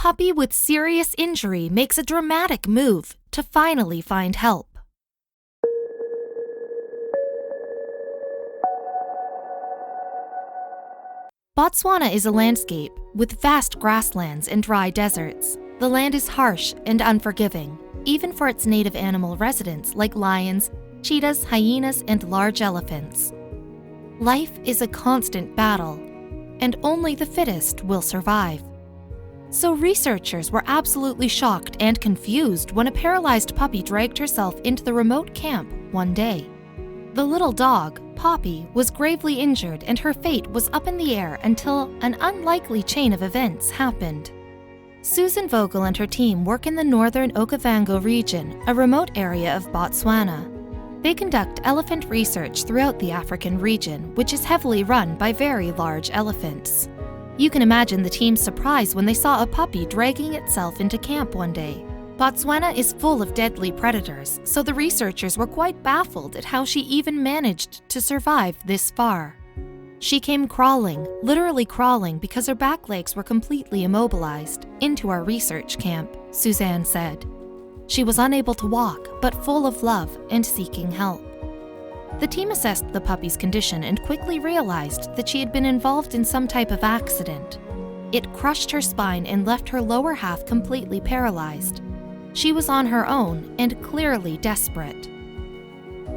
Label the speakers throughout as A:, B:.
A: Puppy with serious injury makes a dramatic move to finally find help. Botswana is a landscape with vast grasslands and dry deserts. The land is harsh and unforgiving, even for its native animal residents like lions, cheetahs, hyenas, and large elephants. Life is a constant battle, and only the fittest will survive. So researchers were absolutely shocked and confused when a paralyzed puppy dragged herself into the remote camp one day. The little dog, Poppy, was gravely injured and her fate was up in the air until an unlikely chain of events happened. Susan Vogel and her team work in the northern Okavango region, a remote area of Botswana. They conduct elephant research throughout the African region, which is heavily run by very large elephants. You can imagine the team's surprise when they saw a puppy dragging itself into camp one day. Botswana is full of deadly predators, so the researchers were quite baffled at how she even managed to survive this far. She came crawling, literally crawling because her back legs were completely immobilized, into our research camp, Suzanne said. She was unable to walk, but full of love and seeking help. The team assessed the puppy's condition and quickly realized that she had been involved in some type of accident. It crushed her spine and left her lower half completely paralyzed. She was on her own and clearly desperate.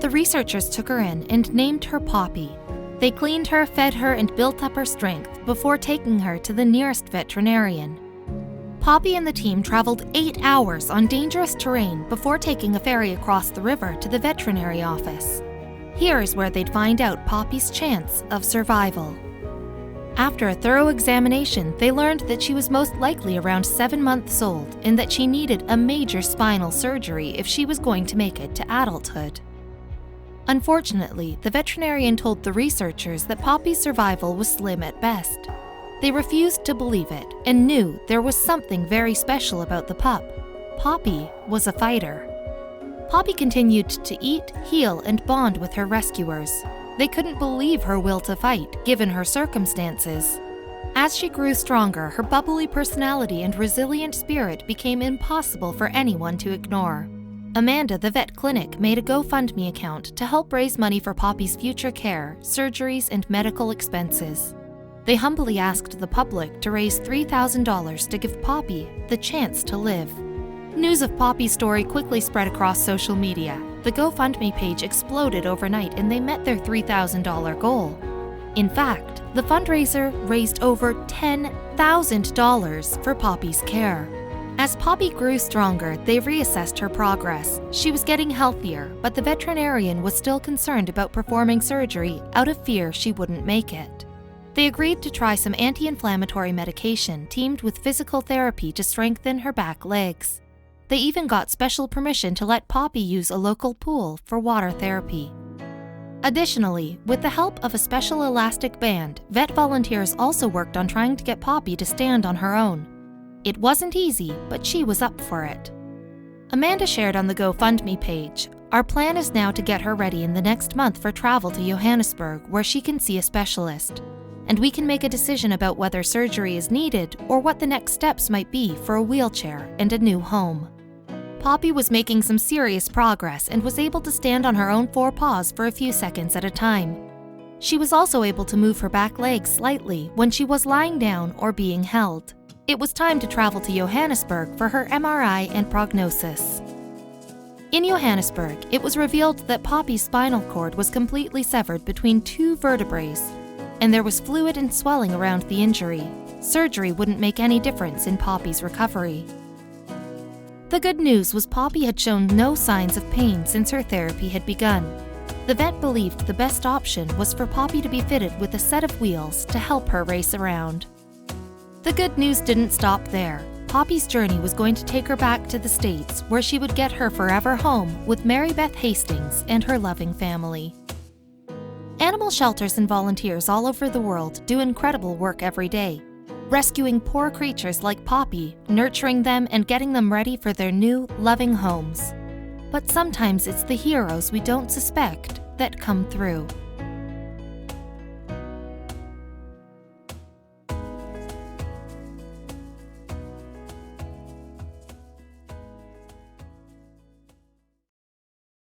A: The researchers took her in and named her Poppy. They cleaned her, fed her, and built up her strength before taking her to the nearest veterinarian. Poppy and the team traveled 8 hours on dangerous terrain before taking a ferry across the river to the veterinary office. Here is where they'd find out Poppy's chance of survival. After a thorough examination, they learned that she was most likely around 7 months old and that she needed a major spinal surgery if she was going to make it to adulthood. Unfortunately, the veterinarian told the researchers that Poppy's survival was slim at best. They refused to believe it and knew there was something very special about the pup. Poppy was a fighter. Poppy continued to eat, heal, and bond with her rescuers. They couldn't believe her will to fight, given her circumstances. As she grew stronger, her bubbly personality and resilient spirit became impossible for anyone to ignore. Amanda, the vet clinic, made a GoFundMe account to help raise money for Poppy's future care, surgeries, and medical expenses. They humbly asked the public to raise $3,000 to give Poppy the chance to live. News of Poppy's story quickly spread across social media. The GoFundMe page exploded overnight and they met their $3,000 goal. In fact, the fundraiser raised over $10,000 for Poppy's care. As Poppy grew stronger, they reassessed her progress. She was getting healthier, but the veterinarian was still concerned about performing surgery out of fear she wouldn't make it. They agreed to try some anti-inflammatory medication teamed with physical therapy to strengthen her back legs. They even got special permission to let Poppy use a local pool for water therapy. Additionally, with the help of a special elastic band, vet volunteers also worked on trying to get Poppy to stand on her own. It wasn't easy, but she was up for it. Amanda shared on the GoFundMe page, "Our plan is now to get her ready in the next month for travel to Johannesburg, where she can see a specialist. And we can make a decision about whether surgery is needed or what the next steps might be for a wheelchair and a new home." Poppy was making some serious progress and was able to stand on her own 4 paws for a few seconds at a time. She was also able to move her back legs slightly when she was lying down or being held. It was time to travel to Johannesburg for her MRI and prognosis. In Johannesburg, it was revealed that Poppy's spinal cord was completely severed between 2 vertebrae, and there was fluid and swelling around the injury. Surgery wouldn't make any difference in Poppy's recovery. The good news was Poppy had shown no signs of pain since her therapy had begun. The vet believed the best option was for Poppy to be fitted with a set of wheels to help her race around. The good news didn't stop there. Poppy's journey was going to take her back to the States, where she would get her forever home with Mary Beth Hastings and her loving family. Animal shelters and volunteers all over the world do incredible work every day, rescuing poor creatures like Poppy, nurturing them and getting them ready for their new, loving homes. But sometimes it's the heroes we don't suspect that come through.